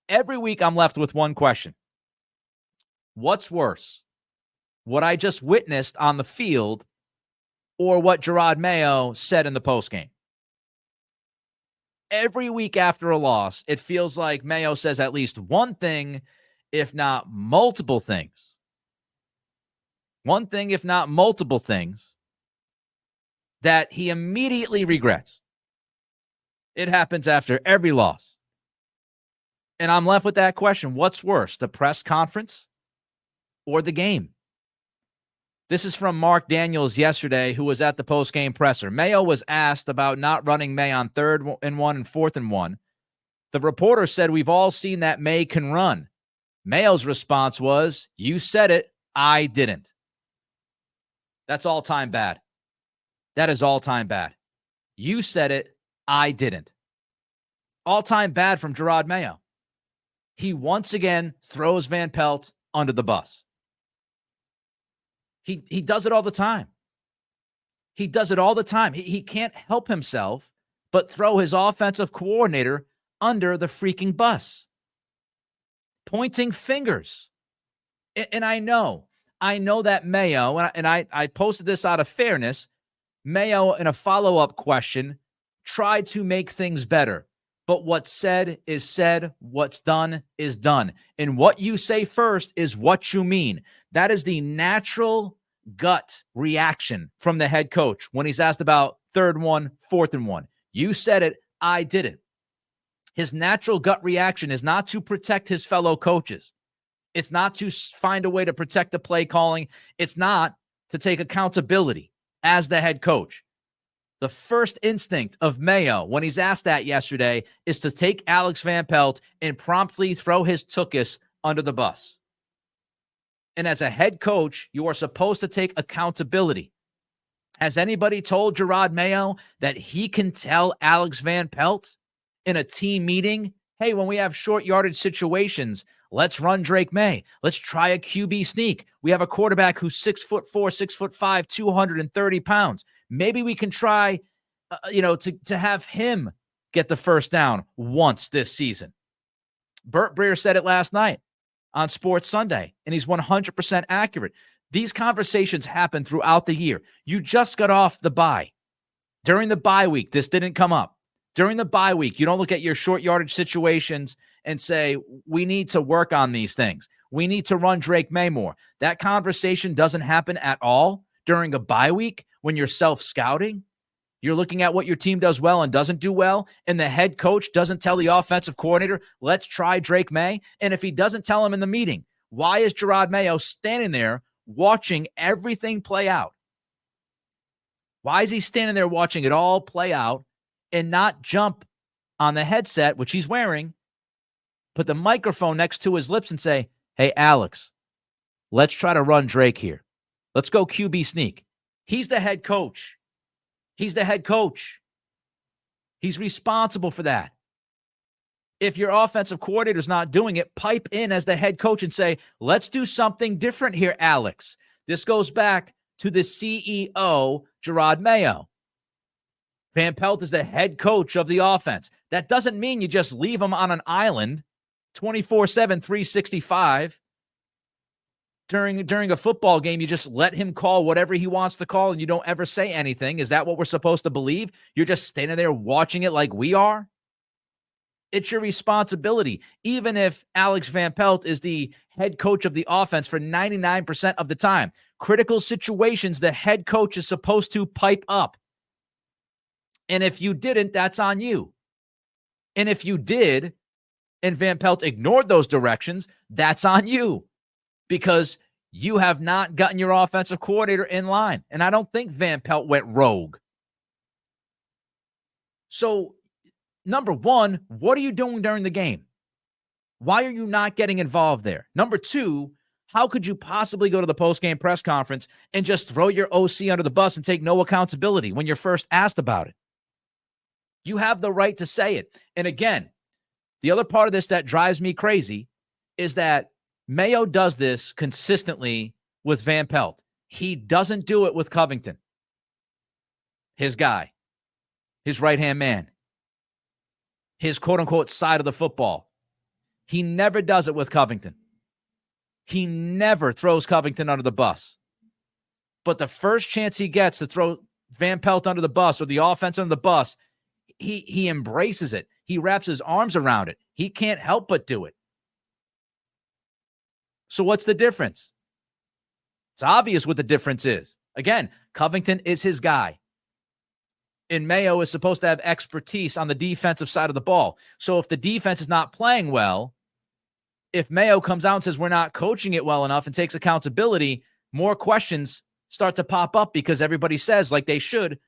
Every week I'm left with one question. What's worse? What I just witnessed on the field or what Jerod Mayo said in the postgame? Every week after a loss, it feels like Mayo says at least one thing, if not multiple things. One thing, if not multiple things, that he immediately regrets. It happens after every loss. And I'm left with that question. What's worse, the press conference or the game? This is from Mark Daniels yesterday, who was at the post-game presser. Mayo was asked about not running May on 3rd and 1 and 4th and 1. The reporter said, "We've all seen that May can run." Mayo's response was, "You said it, I didn't." That's all-time bad. That is all-time bad. You said it, I didn't. All-time bad from Jerod Mayo. He once again throws Van Pelt under the bus. He does it all the time. He does it all the time. He can't help himself but throw his offensive coordinator under the freaking bus. Pointing fingers. And I know that Mayo, and I posted this out of fairness, Mayo in a follow-up question tried to make things better. But what's said is said, what's done is done. And what you say first is what you mean. That is the natural gut reaction from the head coach when he's asked about 3rd and 1, 4th and 1. You said it, I didn't. His natural gut reaction is not to protect his fellow coaches. It's not to find a way to protect the play calling. It's not to take accountability as the head coach. The first instinct of Mayo when he's asked that yesterday is to take Alex Van Pelt and promptly throw his tuchus under the bus. And as a head coach, you are supposed to take accountability. Has anybody told Jerod Mayo that he can tell Alex Van Pelt in a team meeting, hey, when we have short yardage situations, let's run Drake May. Let's try a QB sneak. We have a quarterback who's 6'4", 6'5", 230 pounds. Maybe we can try, to have him get the first down once this season. Burt Breer said it last night on Sports Sunday, and he's 100% accurate. These conversations happen throughout the year. You just got off the bye. During the bye week, this didn't come up. During the bye week, you don't look at your short yardage situations and say, we need to work on these things. We need to run Drake May more. That conversation doesn't happen at all during a bye week when you're self-scouting. You're looking at what your team does well and doesn't do well, and the head coach doesn't tell the offensive coordinator, let's try Drake May. And if he doesn't tell him in the meeting, why is Jerod Mayo standing there watching everything play out? Why is he standing there watching it all play out and not jump on the headset, which he's wearing, put the microphone next to his lips and say, hey, Alex, let's try to run Drake here. Let's go QB sneak. He's the head coach. He's the head coach. He's responsible for that. If your offensive coordinator's not doing it, pipe in as the head coach and say, let's do something different here, Alex. This goes back to the CEO, Jerod Mayo. Van Pelt is the head coach of the offense. That doesn't mean you just leave him on an island 24/7, 365. During a football game, you just let him call whatever he wants to call and you don't ever say anything. Is that what we're supposed to believe? You're just standing there watching it like we are? It's your responsibility. Even if Alex Van Pelt is the head coach of the offense for 99% of the time, critical situations, the head coach is supposed to pipe up. And if you didn't, that's on you. And if you did, and Van Pelt ignored those directions, that's on you. Because you have not gotten your offensive coordinator in line. And I don't think Van Pelt went rogue. So, number one, what are you doing during the game? Why are you not getting involved there? Number two, how could you possibly go to the post-game press conference and just throw your OC under the bus and take no accountability when you're first asked about it? You have the right to say it. And again, the other part of this that drives me crazy is that Mayo does this consistently with Van Pelt. He doesn't do it with Covington, his guy, his right-hand man, his quote-unquote side of the football. He never does it with Covington. He never throws Covington under the bus. But the first chance he gets to throw Van Pelt under the bus or the offense under the bus, he embraces it. He wraps his arms around it. He can't help but do it. So what's the difference? It's obvious what the difference is. Again, Covington is his guy. And Mayo is supposed to have expertise on the defensive side of the ball. So if the defense is not playing well, if Mayo comes out and says we're not coaching it well enough and takes accountability, more questions start to pop up because everybody says, like they should,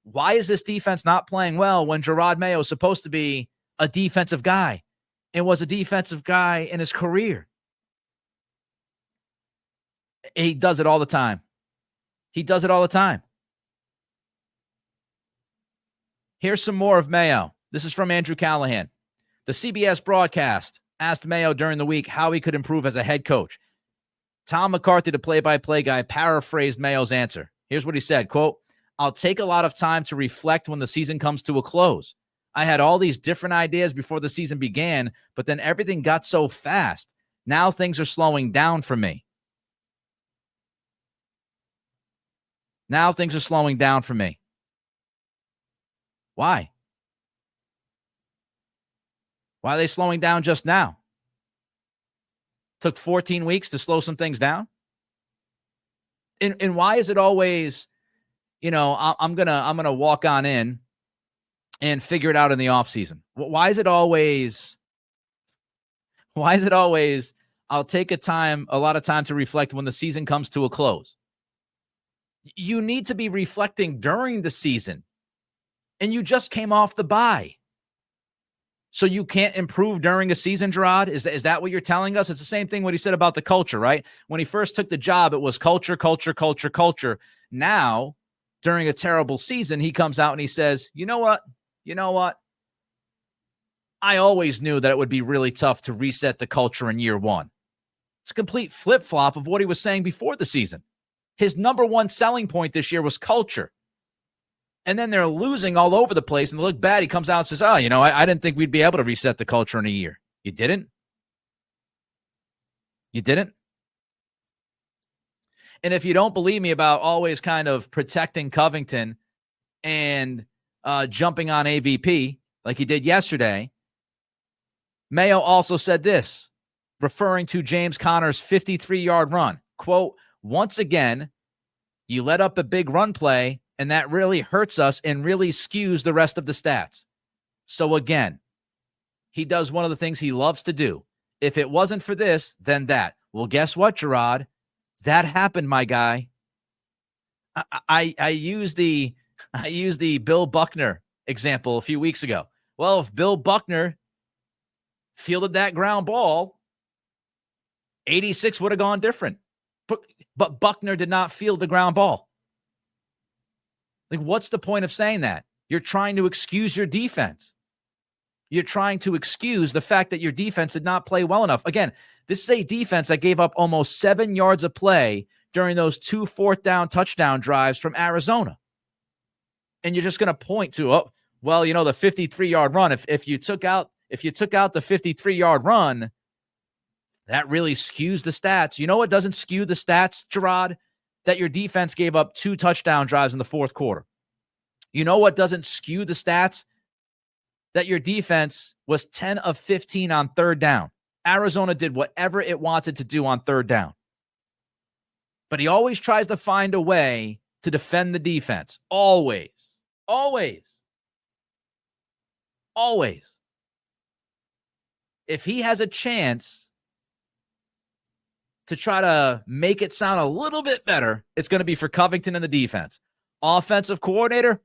why is this defense not playing well when Jerod Mayo is supposed to be a defensive guy and was a defensive guy in his career? He does it all the time. He does it all the time. Here's some more of Mayo. This is from Andrew Callahan. The CBS broadcast asked Mayo during the week how he could improve as a head coach. Tom McCarthy, the play-by-play guy, paraphrased Mayo's answer. Here's what he said, quote, "I'll take a lot of time to reflect when the season comes to a close. I had all these different ideas before the season began, but then everything got so fast. Now things are slowing down for me. Now things are slowing down for me." Why? Why are they slowing down just now? Took 14 weeks to slow some things down? And why is it always, I'm gonna walk on in and figure it out in the offseason? Why is it always I'll take a lot of time to reflect when the season comes to a close? You need to be reflecting during the season. And you just came off the bye. So you can't improve during a season, Jerod? Is that what you're telling us? It's the same thing what he said about the culture, right? When he first took the job, it was culture, culture, culture, culture. Now, during a terrible season, he comes out and he says, you know what? I always knew that it would be really tough to reset the culture in year one. It's a complete flip-flop of what he was saying before the season. His number one selling point this year was culture. And then they're losing all over the place, and they look bad. He comes out and says, I didn't think we'd be able to reset the culture in a year. You didn't? You didn't? And if you don't believe me about always kind of protecting Covington and jumping on AVP like he did yesterday, Mayo also said this, referring to James Conner's 53-yard run. Quote, "Once again, you let up a big run play, and that really hurts us and really skews the rest of the stats." So again, he does one of the things he loves to do. If it wasn't for this, then that. Well, guess what, Jerod? That happened, my guy. I used the Bill Buckner example a few weeks ago. Well, if Bill Buckner fielded that ground ball, 86 would have gone different. But Buckner did not field the ground ball. Like, what's the point of saying that? You're trying to excuse your defense. You're trying to excuse the fact that your defense did not play well enough. Again, this is a defense that gave up almost 7 yards of play during those 2 fourth-down touchdown drives from Arizona. And you're just going to point to, the 53-yard run. If you took out the 53-yard run, that really skews the stats. You know what doesn't skew the stats, Jerod? That your defense gave up 2 touchdown drives in the fourth quarter. You know what doesn't skew the stats? That your defense was 10 of 15 on third down. Arizona did whatever it wanted to do on third down. But he always tries to find a way to defend the defense. Always. Always. Always. If he has a chance to try to make it sound a little bit better, it's going to be for Covington and the defense. Offensive coordinator,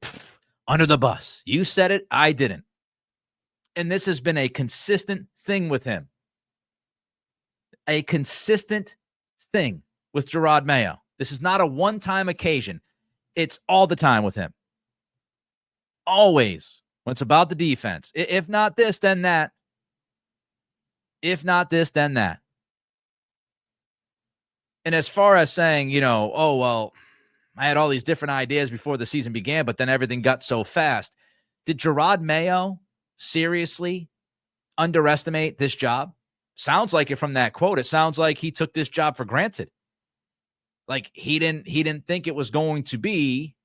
under the bus. You said it, I didn't. And this has been a consistent thing with him. A consistent thing with Jerod Mayo. This is not a one-time occasion. It's all the time with him. Always. When it's about the defense. If not this, then that. If not this, then that. And as far as saying, I had all these different ideas before the season began, but then everything got so fast. Did Jerod Mayo seriously underestimate this job? Sounds like it from that quote. It sounds like he took this job for granted. Like he didn't think it was going to be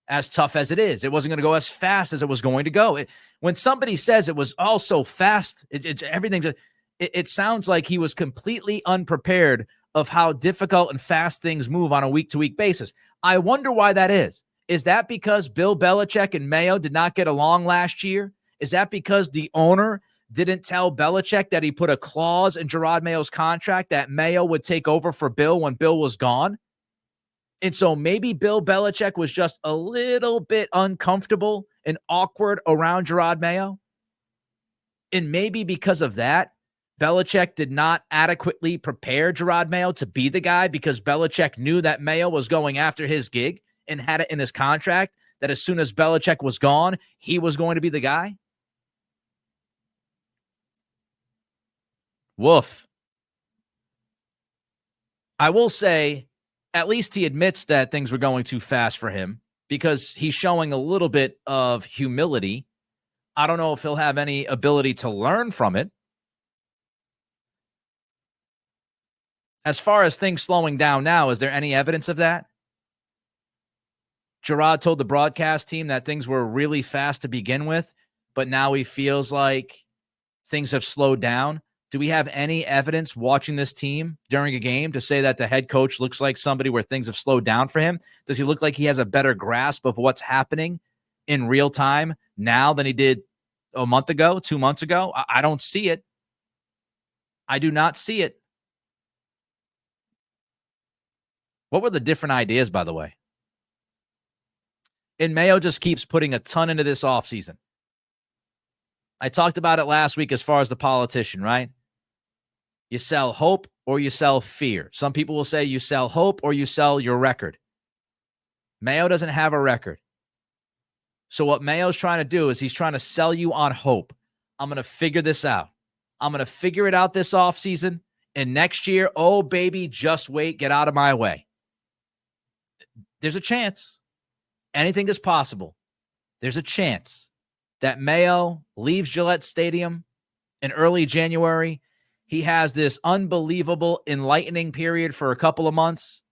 as tough as it is. It wasn't going to go as fast as it was going to go. When somebody says it was all so fast, everything just, it sounds like he was completely unprepared of how difficult and fast things move on a week-to-week basis. I wonder why that is. Is that because Bill Belichick and Mayo did not get along last year? Is that because the owner didn't tell Belichick that he put a clause in Jerod Mayo's contract that Mayo would take over for Bill when Bill was gone? And so maybe Bill Belichick was just a little bit uncomfortable and awkward around Jerod Mayo. And maybe because of that, Belichick did not adequately prepare Jerod Mayo to be the guy, because Belichick knew that Mayo was going after his gig and had it in his contract that as soon as Belichick was gone, he was going to be the guy. Woof. I will say, at least he admits that things were going too fast for him, because he's showing a little bit of humility. I don't know if he'll have any ability to learn from it. As far as things slowing down now, is there any evidence of that? Jerod told the broadcast team that things were really fast to begin with, but now he feels like things have slowed down. Do we have any evidence watching this team during a game to say that the head coach looks like somebody where things have slowed down for him? Does he look like he has a better grasp of what's happening in real time now than he did a month ago, 2 months ago? I don't see it. I do not see it. What were the different ideas, by the way? And Mayo just keeps putting a ton into this offseason. I talked about it last week as far as the politician, right? You sell hope or you sell fear. Some people will say you sell hope or you sell your record. Mayo doesn't have a record. So what Mayo's trying to do is he's trying to sell you on hope. I'm going to figure this out. I'm going to figure it out this offseason. And next year, oh, baby, just wait. Get out of my way. There's a chance. Anything is possible. There's a chance that Mayo leaves Gillette Stadium in early January. He has this unbelievable enlightening period for a couple of months.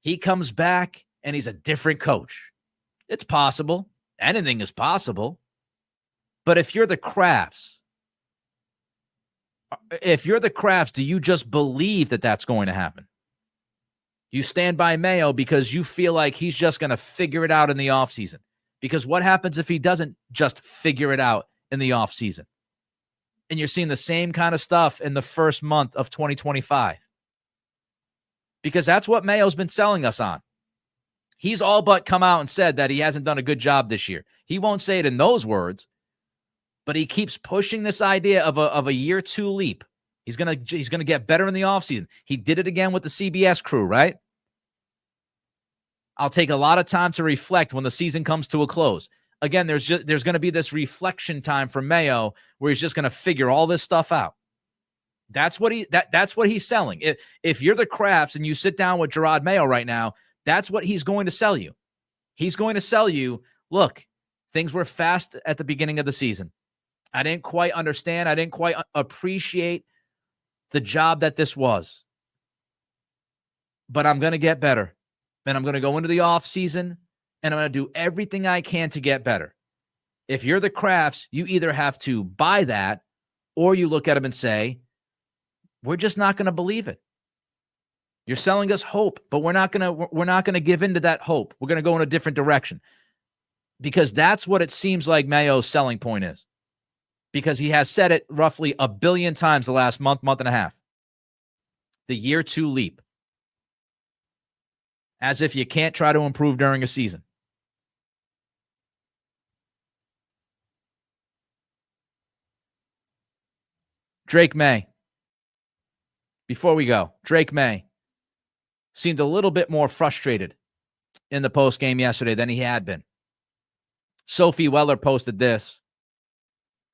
He comes back and he's a different coach. It's possible. Anything is possible. But if you're the Crafts, do you just believe that that's going to happen? You stand by Mayo because you feel like he's just going to figure it out in the offseason. Because what happens if he doesn't just figure it out in the offseason? And you're seeing the same kind of stuff in the first month of 2025. Because that's what Mayo's been selling us on. He's all but come out and said that he hasn't done a good job this year. He won't say it in those words, but he keeps pushing this idea of a year two leap. He's gonna get better in the offseason. He did it again with the CBS crew, right? I'll take a lot of time to reflect when the season comes to a close. Again, there's going to be this reflection time for Mayo where he's just going to figure all this stuff out. That's what he's selling. If you're the Crafts and you sit down with Jerod Mayo right now, that's what he's going to sell you. He's going to sell you, look, things were fast at the beginning of the season. I didn't quite understand. I didn't quite appreciate the job that this was. But I'm going to get better. And I'm going to go into the offseason and I'm going to do everything I can to get better. If you're the Crafts, you either have to buy that or you look at them and say, we're just not going to believe it. You're selling us hope, but we're not going to give into that hope. We're going to go in a different direction. Because that's what it seems like Mayo's selling point is. Because he has said it roughly 1 billion times the last month and a half. The year two leap. As if you can't try to improve during a season. Drake May. Before we go, Drake May seemed a little bit more frustrated in the postgame yesterday than he had been. Sophie Weller posted this.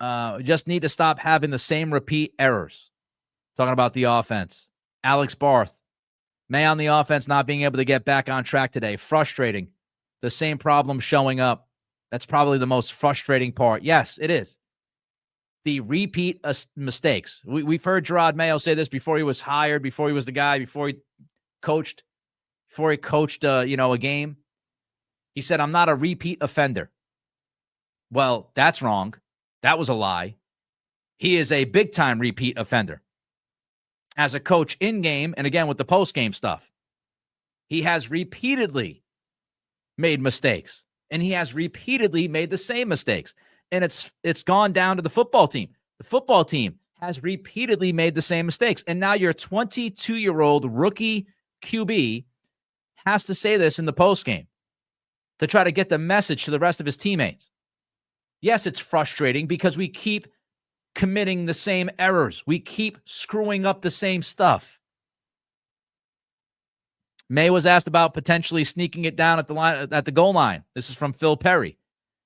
Just need to stop having the same repeat errors. Talking about the offense. Alex Barth. May on the offense not being able to get back on track today. Frustrating. The same problem showing up. That's probably the most frustrating part. Yes, it is. the repeat mistakes. We've heard Jerod Mayo say this before he was hired, before he was the guy, before he coached a game. He said, I'm not a repeat offender. Well, that's wrong. That was a lie. He is a big-time repeat offender. As a coach in-game, and again with the post-game stuff, he has repeatedly made mistakes, and he has repeatedly made the same mistakes. And it's gone down to the football team. The football team has repeatedly made the same mistakes. And now your 22-year-old rookie QB has to say this in the postgame to try to get the message to the rest of his teammates. Yes, it's frustrating because we keep committing the same errors. We keep screwing up the same stuff. May was asked about potentially sneaking it down at the goal line. This is from Phil Perry.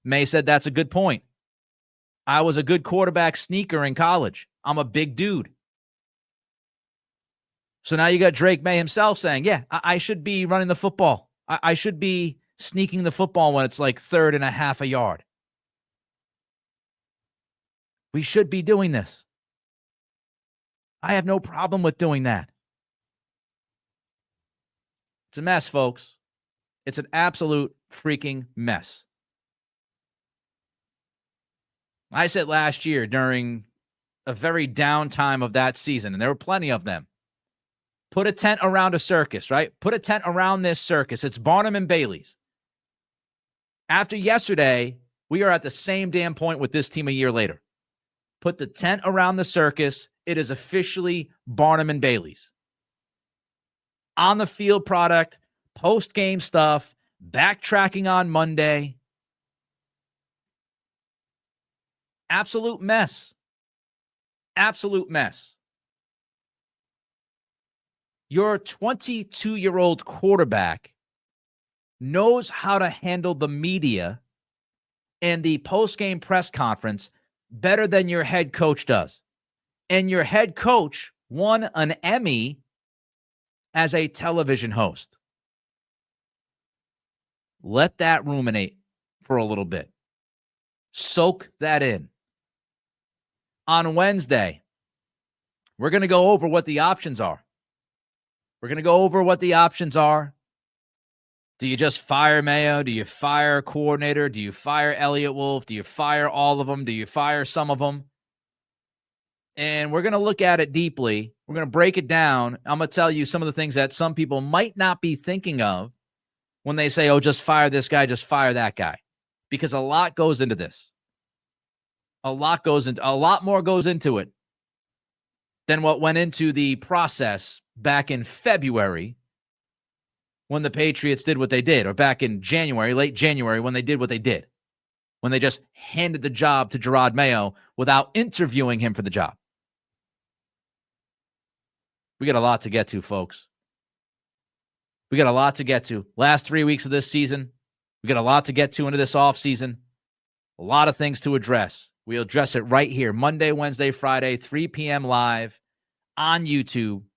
May said that's a good point. I was a good quarterback sneaker in college. I'm a big dude. So now you got Drake May himself saying, yeah, I should be running the football. I should be sneaking the football when it's like 3rd and a half a yard. We should be doing this. I have no problem with doing that. It's a mess, folks. It's an absolute freaking mess. I said last year during a very down time of that season, and there were plenty of them, put a tent around a circus, right? Put a tent around this circus. It's Barnum and Bailey's. After yesterday, we are at the same damn point with this team a year later. Put the tent around the circus. It is officially Barnum and Bailey's. On the field product, post-game stuff, backtracking on Monday. Absolute mess. Absolute mess. Your 22-year-old quarterback knows how to handle the media and the post-game press conference better than your head coach does. And your head coach won an Emmy as a television host. Let that ruminate for a little bit. Soak that in. On Wednesday, we're going to go over what the options are. We're going to go over what the options are. Do you just fire Mayo? Do you fire a coordinator? Do you fire Elliott Wolf? Do you fire all of them? Do you fire some of them? And we're going to look at it deeply. We're going to break it down. I'm going to tell you some of the things that some people might not be thinking of when they say, oh, just fire this guy, just fire that guy. Because a lot goes into this. A lot more goes into it than what went into the process back in February when the Patriots did what they did, or back in January, late January, when they did what they did, when they just handed the job to Jerod Mayo without interviewing him for the job. We got a lot to get to, folks. We got a lot to get to. Last 3 weeks of this season, we got a lot to get to into this offseason. A lot of things to address. We'll address it right here, Monday, Wednesday, Friday, 3 p.m. live on YouTube.